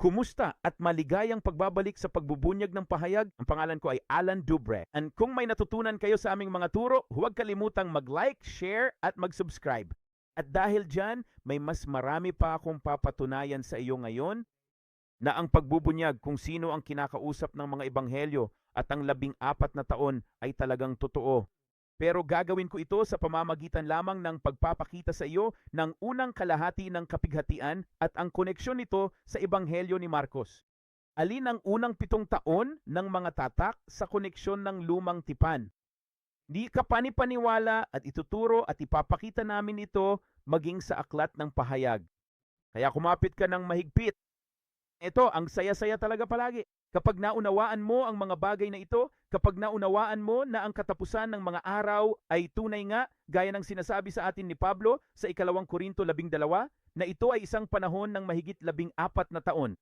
Kumusta at maligayang pagbabalik sa pagbubunyag ng pahayag. Ang pangalan ko ay Alan Dubre. And kung may natutunan kayo sa aming mga turo, huwag kalimutang mag-like, share at mag-subscribe. At dahil dyan, may mas marami pa akong papatunayan sa iyo ngayon na ang pagbubunyag kung sino ang kinakausap ng mga ebanghelyo at ang 14 na taon ay talagang totoo. Pero gagawin ko ito sa pamamagitan lamang ng pagpapakita sa iyo ng unang kalahati ng kapighatian at ang koneksyon nito sa Ebanghelyo ni Marcos. Alin ang unang 7 taon ng mga tatak sa koneksyon ng lumang tipan? Di ka panipaniwala at ituturo at ipapakita namin ito maging sa aklat ng pahayag. Kaya kumapit ka ng mahigpit. Ito, ang saya-saya talaga palagi. Kapag naunawaan mo ang mga bagay na ito, kapag naunawaan mo na ang katapusan ng mga araw ay tunay nga, gaya ng sinasabi sa atin ni Pablo sa 2 Korinto 12, na ito ay isang panahon ng mahigit 14 na taon.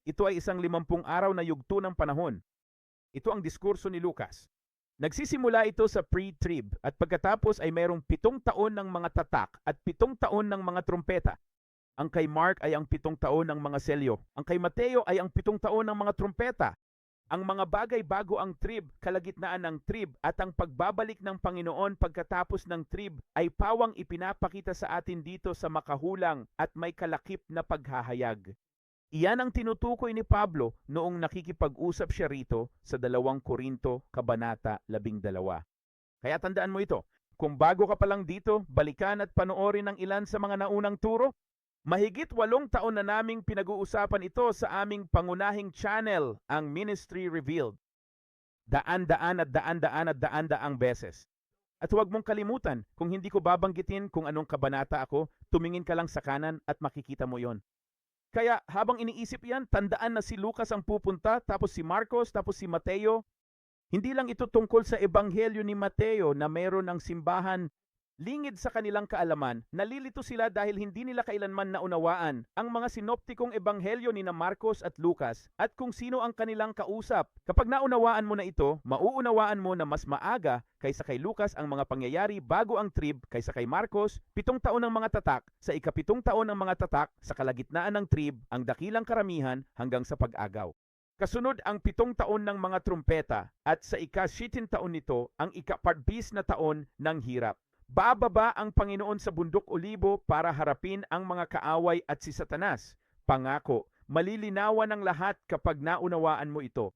Ito ay isang 50 araw na yugto ng panahon. Ito ang diskurso ni Lucas. Nagsisimula ito sa pre-trib at pagkatapos ay mayroong 7 taon ng mga tatak at 7 taon ng mga trumpeta. Ang kay Mark ay ang 7 taon ng mga selyo. Ang kay Mateo ay ang 7 taon ng mga trumpeta. Ang mga bagay bago ang trib, kalagitnaan ng trib at ang pagbabalik ng Panginoon pagkatapos ng trib ay pawang ipinapakita sa atin dito sa makahulang at may kalakip na paghahayag. Iyan ang tinutukoy ni Pablo noong nakikipag-usap siya rito sa 2 Korinto Kabanata 12. Kaya tandaan mo ito, kung bago ka pa lang dito, balikan at panoorin ang ilan sa mga naunang turo. Mahigit 8 taon na naming pinag-uusapan ito sa aming pangunahing channel, ang Ministry Revealed. Daan-daan at beses. At huwag mong kalimutan, kung hindi ko babanggitin kung anong kabanata ako, tumingin ka lang sa kanan at makikita mo yon. Kaya habang iniisip yan, tandaan na si Lucas ang pupunta, tapos si Marcos, tapos si Mateo. Hindi lang ito tungkol sa ebanghelyo ni Mateo na meron ng simbahan. Lingid sa kanilang kaalaman, nalilito sila dahil hindi nila kailanman naunawaan ang mga sinoptikong ebanghelyo ni na Marcos at Lucas at kung sino ang kanilang kausap. Kapag naunawaan mo na ito, mauunawaan mo na mas maaga kaysa kay Lucas ang mga pangyayari bago ang trib kaysa kay Marcos, 7 taon ng mga tatak, sa ika-7 taon ng mga tatak, sa kalagitnaan ng trib, ang dakilang karamihan hanggang sa pag-agaw. Kasunod ang 7 taon ng mga trumpeta at sa ika-17 taon nito ang ika-12 na taon ng hirap. Bababa ang Panginoon sa bundok Olibo para harapin ang mga kaaway at si Satanas. Pangako, malilinawan ng lahat kapag naunawaan mo ito.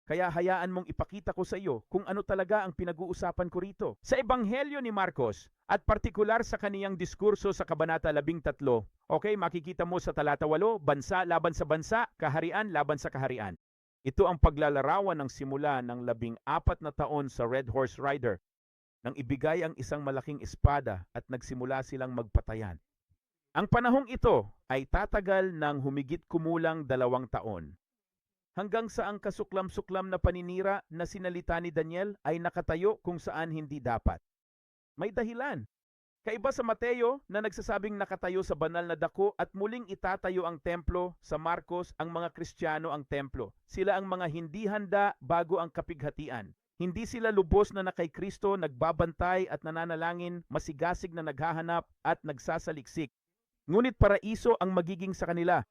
Kaya hayaan mong ipakita ko sa iyo kung ano talaga ang pinag-uusapan ko rito. Sa Ebanghelyo ni Marcos at partikular sa kaniyang diskurso sa Kabanata 13, okay, makikita mo sa talata 8, bansa laban sa bansa, kaharian laban sa kaharian. Ito ang paglalarawan ng simula ng 14 na taon sa Red Horse Rider. Nang ibigay ang isang malaking espada at nagsimula silang magpatayan. Ang panahong ito ay tatagal ng humigit kumulang 2 taon. Hanggang sa ang kasuklam-suklam na paninira na sinalita ni Daniel ay nakatayo kung saan hindi dapat. May dahilan. Kaiba sa Mateo na nagsasabing nakatayo sa banal na dako at muling itatayo ang templo, sa Marcos ang mga Kristiyano ang templo. Sila ang mga hindi handa bago ang kapighatian. Hindi sila lubos na kay Kristo, nagbabantay at nananalangin, masigasig na naghahanap at nagsasaliksik. Ngunit paraiso ang magiging sa kanila.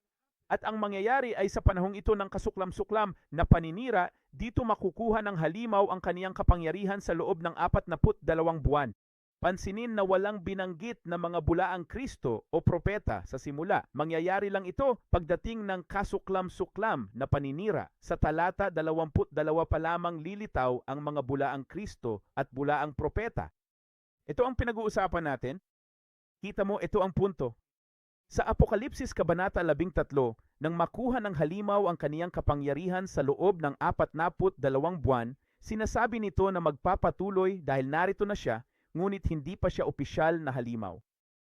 At ang mangyayari ay sa panahong ito ng kasuklam-suklam na paninira, dito makukuha ng halimaw ang kaniyang kapangyarihan sa loob ng 42 buwan. Pansinin na walang binanggit na mga bulaang Kristo o propeta sa simula. Mangyayari lang ito pagdating ng kasuklam-suklam na paninira. Sa talata 22 pa lamang lilitaw ang mga bulaang Kristo at bulaang propeta. Ito ang pinag-uusapan natin. Kita mo, ito ang punto. Sa Apokalipsis Kabanata 13, nang makuha ng halimaw ang kaniyang kapangyarihan sa loob ng 42 buwan, sinasabi nito na magpapatuloy dahil narito na siya, ngunit hindi pa siya opisyal na halimaw.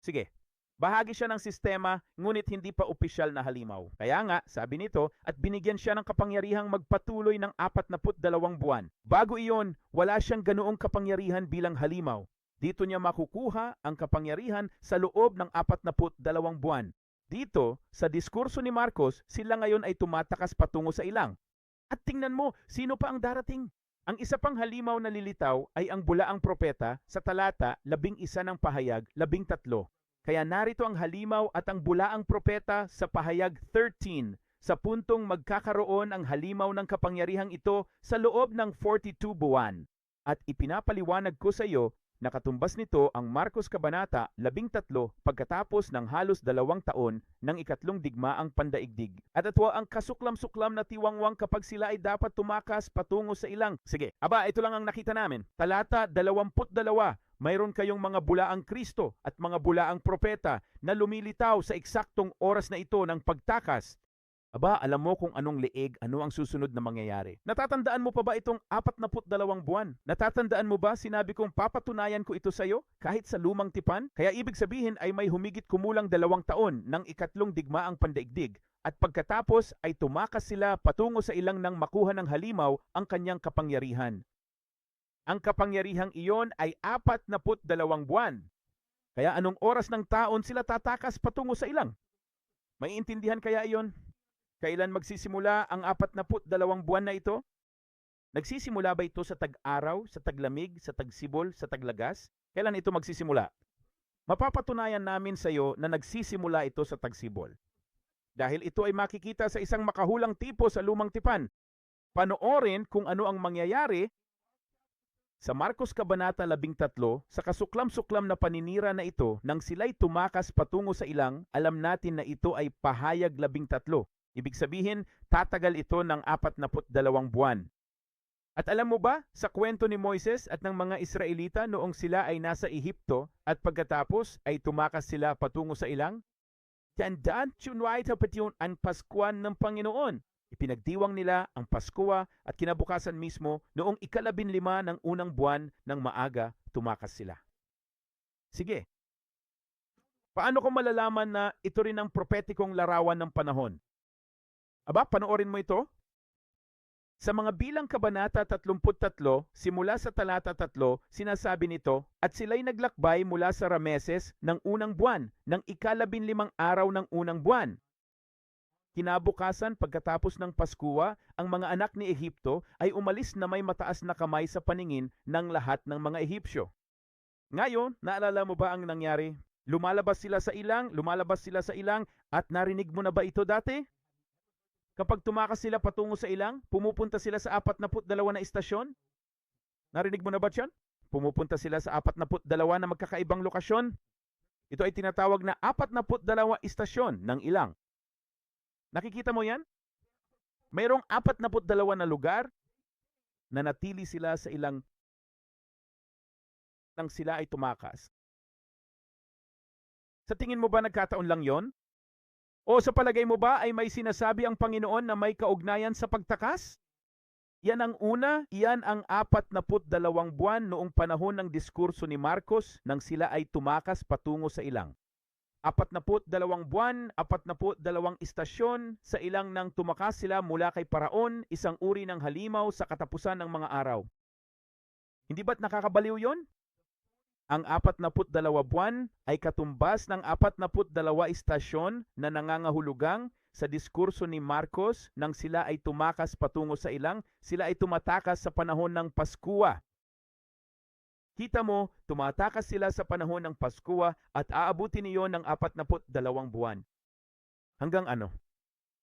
Sige, bahagi siya ng sistema, ngunit hindi pa opisyal na halimaw. Kaya nga, sabi nito, at binigyan siya ng kapangyarihang magpatuloy ng 42 buwan. Bago iyon, wala siyang ganoong kapangyarihan bilang halimaw. Dito niya makukuha ang kapangyarihan sa loob ng 42 buwan. Dito, sa diskurso ni Marcos, sila ngayon ay tumatakas patungo sa ilang. At tingnan mo, sino pa ang darating? Ang isa pang halimaw na lilitaw ay ang bulaang propeta sa talata 11 ng pahayag 13. Kaya narito ang halimaw at ang bulaang propeta sa pahayag 13 sa puntong magkakaroon ang halimaw ng kapangyarihang ito sa loob ng 42 buwan. At ipinapaliwanag ko sa iyo na katumbas nito ang Marcos Kabanata 13 pagkatapos ng halos 2 taon ng ikatlong digmaang pandaigdig. At atwa ang kasuklam-suklam na tiwangwang kapag sila ay dapat tumakas patungo sa ilang. Sige, ito lang ang nakita namin. Talata 22, mayroon kayong mga bulaang Kristo at mga bulaang propeta na lumilitaw sa eksaktong oras na ito ng pagtakas. Alam mo kung anong leeg, ano ang susunod na mangyayari. Natatandaan mo pa ba itong 42 buwan? Natatandaan mo ba sinabi kong papatunayan ko ito sa iyo kahit sa lumang tipan? Kaya ibig sabihin ay may humigit kumulang 2 taon ng ikatlong digmaang pandaigdig. At pagkatapos ay tumakas sila patungo sa ilang nang makuha ng halimaw ang kanyang kapangyarihan. Ang kapangyarihang iyon ay 42 buwan. Kaya anong oras ng taon sila tatakas patungo sa ilang? Maiintindihan kaya iyon? Kailan magsisimula ang 42 buwan na ito? Nagsisimula ba ito sa tag-araw, sa taglamig, sa tagsibol, sa taglagas? Kailan ito magsisimula? Mapapatunayan namin sa iyo na nagsisimula ito sa tagsibol. Dahil ito ay makikita sa isang makahulang tipo sa lumang tipan. Panoorin kung ano ang mangyayari sa Marcos Kabanata 13, sa kasuklam-suklam na paninira na ito, nang sila'y tumakas patungo sa ilang, alam natin na ito ay pahayag 13. Ibig sabihin, tatagal ito ng 42 buwan. At alam mo ba, sa kwento ni Moises at ng mga Israelita noong sila ay nasa Ehipto at pagkatapos ay tumakas sila patungo sa ilang? Tandaan tiyunway tapat yun ang Paskuan ng Panginoon. Ipinagdiwang nila ang Paskwa at kinabukasan mismo noong 15 ng unang buwan ng maaga tumakas sila. Sige, paano ko malalaman na ito rin ang propetikong larawan ng panahon? Panoorin mo ito. Sa mga bilang kabanata 33, simula sa talata 3, sinasabi nito, at sila'y naglakbay mula sa Rameses ng unang buwan, ng 15 araw ng unang buwan. Kinabukasan pagkatapos ng Paskwa, ang mga anak ni Ehipto ay umalis na may mataas na kamay sa paningin ng lahat ng mga Ehipsyo. Ngayon, naalala mo ba ang nangyari? Lumalabas sila sa ilang at narinig mo na ba ito dati? Kapag tumakas sila patungo sa ilang, pumupunta sila sa 42 na istasyon. Narinig mo na ba yan? Pumupunta sila sa 42 na magkakaibang lokasyon. Ito ay tinatawag na 42 istasyon ng ilang. Nakikita mo yan? Mayroong 42 na lugar na natili sila sa ilang nang sila ay tumakas. Sa tingin mo ba nagkataon lang yon? O sa palagay mo ba ay may sinasabi ang Panginoon na may kaugnayan sa pagtakas? Yan ang una, iyan ang 42 buwan noong panahon ng diskurso ni Marcos nang sila ay tumakas patungo sa ilang. 42 buwan, 42 istasyon, sa ilang nang tumakas sila mula kay Paraon, isang uri ng halimaw sa katapusan ng mga araw. Hindi ba't nakakabaliw yon? Ang 42 buwan ay katumbas ng 42 istasyon na nangangahulugang sa diskurso ni Marcos nang sila ay tumakas patungo sa ilang, sila ay tumatakas sa panahon ng Paskwa. Kita mo, tumatakas sila sa panahon ng Paskwa at aabutin niyon ng 42 buwan. Hanggang ano?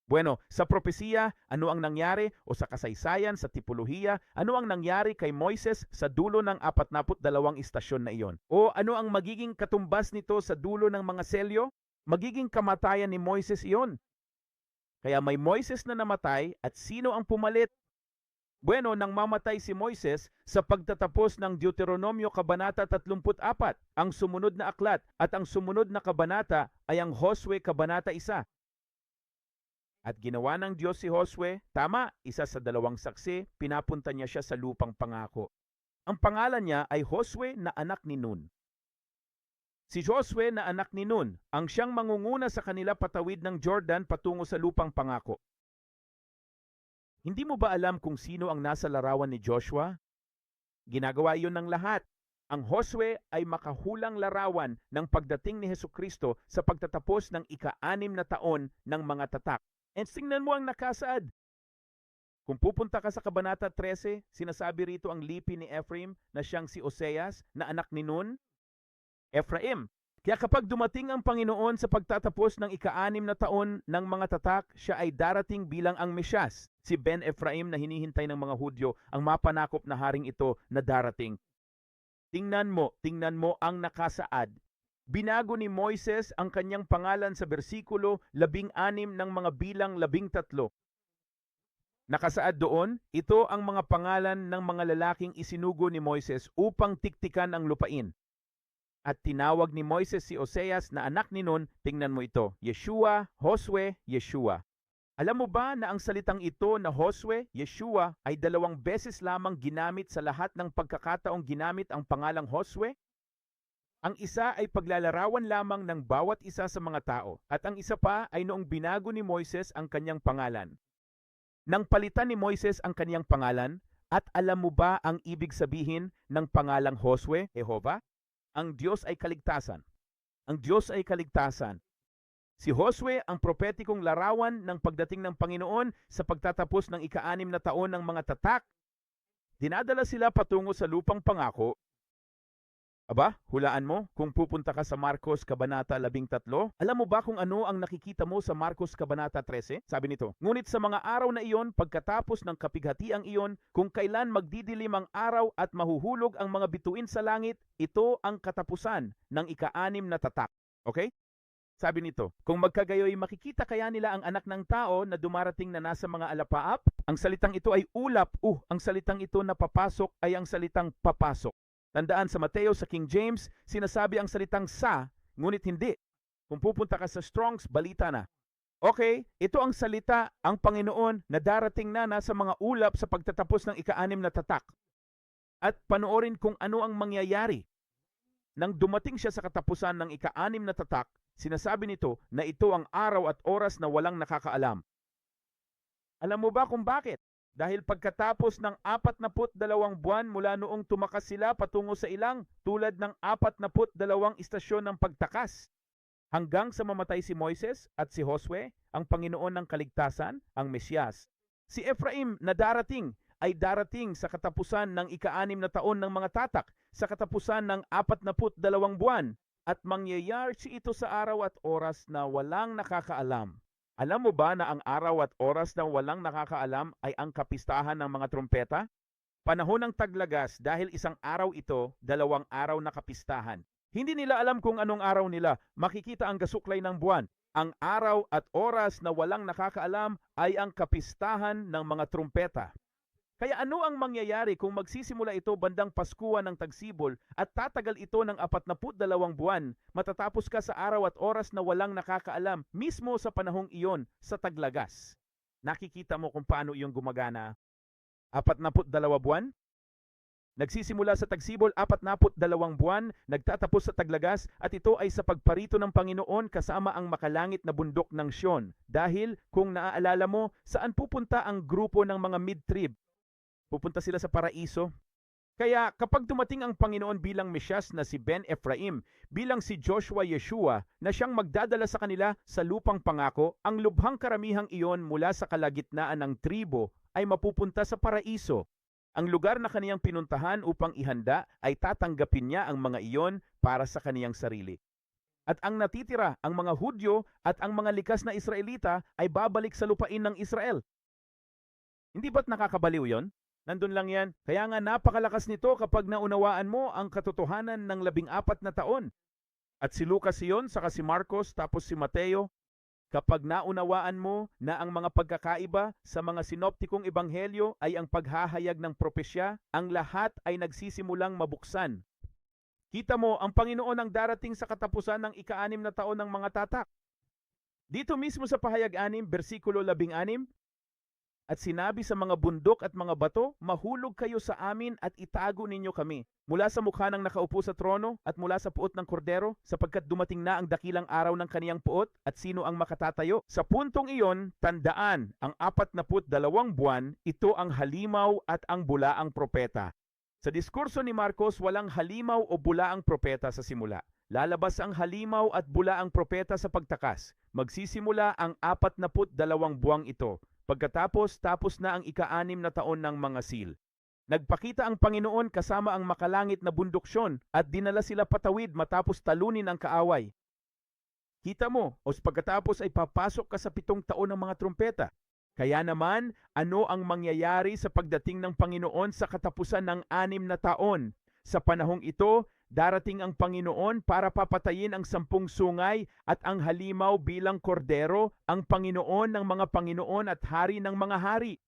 Bueno, sa propesiya, ano ang nangyari? O sa kasaysayan, sa tipolohiya, ano ang nangyari kay Moises sa dulo ng 42 istasyon na iyon? O ano ang magiging katumbas nito sa dulo ng mga selyo? Magiging kamatayan ni Moises iyon. Kaya may Moises na namatay at sino ang pumalit? Bueno, nang mamatay si Moises sa pagtatapos ng Deuteronomio Kabanata 34, ang sumunod na aklat at ang sumunod na kabanata ay ang Josue Kabanata 1. At ginawa ng Diyos si Josue, tama, isa sa 2 saksi, pinapunta niya siya sa lupang pangako. Ang pangalan niya ay Josue na anak ni Nun. Si Josue na anak ni Nun, ang siyang mangunguna sa kanila patawid ng Jordan patungo sa lupang pangako. Hindi mo ba alam kung sino ang nasa larawan ni Joshua? Ginagawa iyon ng lahat. Ang Josue ay makahulang larawan ng pagdating ni Hesukristo sa pagtatapos ng ika-6 na taon ng mga tatak. And tingnan mo ang nakasaad. Kung pupunta ka sa Kabanata 13, sinasabi rito ang lipi ni Ephraim na siyang si Oseas na anak ni Nun. Ephraim, Kaya kapag dumating ang Panginoon sa pagtatapos ng ika-6 na taon ng mga tatak, siya ay darating bilang ang Mesyas, si Ben Ephraim na hinihintay ng mga Hudyo, ang mapanakop na haring ito na darating. Tingnan mo ang nakasaad. Binago ni Moises ang kanyang pangalan sa bersikulo 16 ng mga bilang 13. Nakasaad doon, ito ang mga pangalan ng mga lalaking isinugo ni Moises upang tiktikan ang lupain. At tinawag ni Moises si Oseas na anak ni Nun, tingnan mo ito, Yeshua, Josue, Yeshua. Alam mo ba na ang salitang ito na Josue, Yeshua ay 2 beses lamang ginamit sa lahat ng pagkakataong ginamit ang pangalang Josue? Ang isa ay paglalarawan lamang ng bawat isa sa mga tao, at ang isa pa ay noong binago ni Moises ang kanyang pangalan. Nang palitan ni Moises ang kanyang pangalan, at alam mo ba ang ibig sabihin ng pangalang Josue, Jehovah? Ang Diyos ay kaligtasan. Ang Diyos ay kaligtasan. Si Josue ang propetikong larawan ng pagdating ng Panginoon sa pagtatapos ng ika-6 na taon ng mga tatak. Dinadala sila patungo sa lupang pangako. Aba, hulaan mo kung pupunta ka sa Marcos Kabanata 13. Alam mo ba kung ano ang nakikita mo sa Marcos Kabanata 13? Sabi nito, ngunit sa mga araw na iyon, pagkatapos ng kapighatiang iyon, kung kailan magdidilim ang araw at mahuhulog ang mga bituin sa langit, ito ang katapusan ng ika-6 na tatak. Okay? Sabi nito, kung magkagayoy makikita kaya nila ang anak ng tao na dumarating na nasa mga alapaap? Ang salitang ito ay ulap. Ang salitang ito na papasok ay ang salitang papasok. Tandaan sa Mateo, sa King James, sinasabi ang salitang sa, ngunit hindi. Kung pupunta ka sa Strong's, balita na. Okay, ito ang salita, ang Panginoon na darating na nasa mga ulap sa pagtatapos ng ika-6 na tatak. At panoorin kung ano ang mangyayari. Nang dumating siya sa katapusan ng ika-6 na tatak, sinasabi nito na ito ang araw at oras na walang nakakaalam. Alam mo ba kung bakit? Dahil pagkatapos ng 42 buwan mula noong tumakas sila patungo sa ilang, tulad ng 42 istasyon ng pagtakas, hanggang sa mamatay si Moises at si Josue, ang Panginoon ng kaligtasan, ang Mesyas. Si Ephraim na darating ay darating sa katapusan ng ika-6 na taon ng mga tatak, sa katapusan ng 42 buwan, at mangyayari ito sa araw at oras na walang nakakaalam. Alam mo ba na ang araw at oras na walang nakakaalam ay ang kapistahan ng mga trumpeta? Panahon ng taglagas dahil isang araw ito, 2 araw na kapistahan. Hindi nila alam kung anong araw nila, makikita ang gasuklay ng buwan. Ang araw at oras na walang nakakaalam ay ang kapistahan ng mga trumpeta. Kaya ano ang mangyayari kung magsisimula ito bandang Paskuhan ng Tagsibol at tatagal ito ng 42 buwan, matatapos ka sa araw at oras na walang nakakaalam mismo sa panahong iyon sa taglagas? Nakikita mo kung paano iyon gumagana? 42 buwan? Nagsisimula sa Tagsibol, 42 buwan, nagtatapos sa taglagas, at ito ay sa pagparito ng Panginoon kasama ang makalangit na bundok ng Sion. Dahil kung naaalala mo, saan pupunta ang grupo ng mga mid-trib? Pupunta sila sa paraiso. Kaya kapag dumating ang Panginoon bilang Mesyas na si Ben Ephraim, bilang si Joshua Yeshua na siyang magdadala sa kanila sa lupang pangako, ang lubhang karamihang iyon mula sa kalagitnaan ng tribo ay mapupunta sa paraiso. Ang lugar na kaniyang pinuntahan upang ihanda ay tatanggapin niya ang mga iyon para sa kaniyang sarili. At ang natitira, ang mga Hudyo at ang mga likas na Israelita ay babalik sa lupain ng Israel. Hindi ba't nakakabaliw yon? Nandun lang yan. Kaya nga napakalakas nito kapag naunawaan mo ang katotohanan ng 14 na taon. At si Lucas iyon, saka si Marcos, tapos si Mateo. Kapag naunawaan mo na ang mga pagkakaiba sa mga sinoptikong ebanghelyo ay ang paghahayag ng propesya, ang lahat ay nagsisimulang mabuksan. Kita mo, ang Panginoon ang darating sa katapusan ng ika-6 na taon ng mga tatak. Dito mismo sa pahayag 6, versikulo 16, at sinabi sa mga bundok at mga bato, mahulog kayo sa amin at itago ninyo kami, mula sa mukha ng nakaupo sa trono at mula sa puot ng kordero, sapagkat dumating na ang dakilang araw ng kaniyang puot, at sino ang makatatayo? Sa puntong iyon, tandaan, ang 42 buwan, ito ang halimaw at ang bulaang propeta. Sa diskurso ni Marcos, walang halimaw o bulaang propeta sa simula. Lalabas ang halimaw at bulaang propeta sa pagtakas. Magsisimula ang 42 buwang ito. Pagkatapos, tapos na ang ika-6 na taon ng mga seal. Nagpakita ang Panginoon kasama ang makalangit na bunduksyon at dinala sila patawid matapos talunin ang kaaway. Kita mo, o pagkatapos ay papasok ka sa 7 taon ng mga trumpeta. Kaya naman, ano ang mangyayari sa pagdating ng Panginoon sa katapusan ng 6 na taon? Sa panahong ito, darating ang Panginoon para papatayin ang 10 sungay at ang halimaw bilang kordero, ang Panginoon ng mga Panginoon at Hari ng mga hari.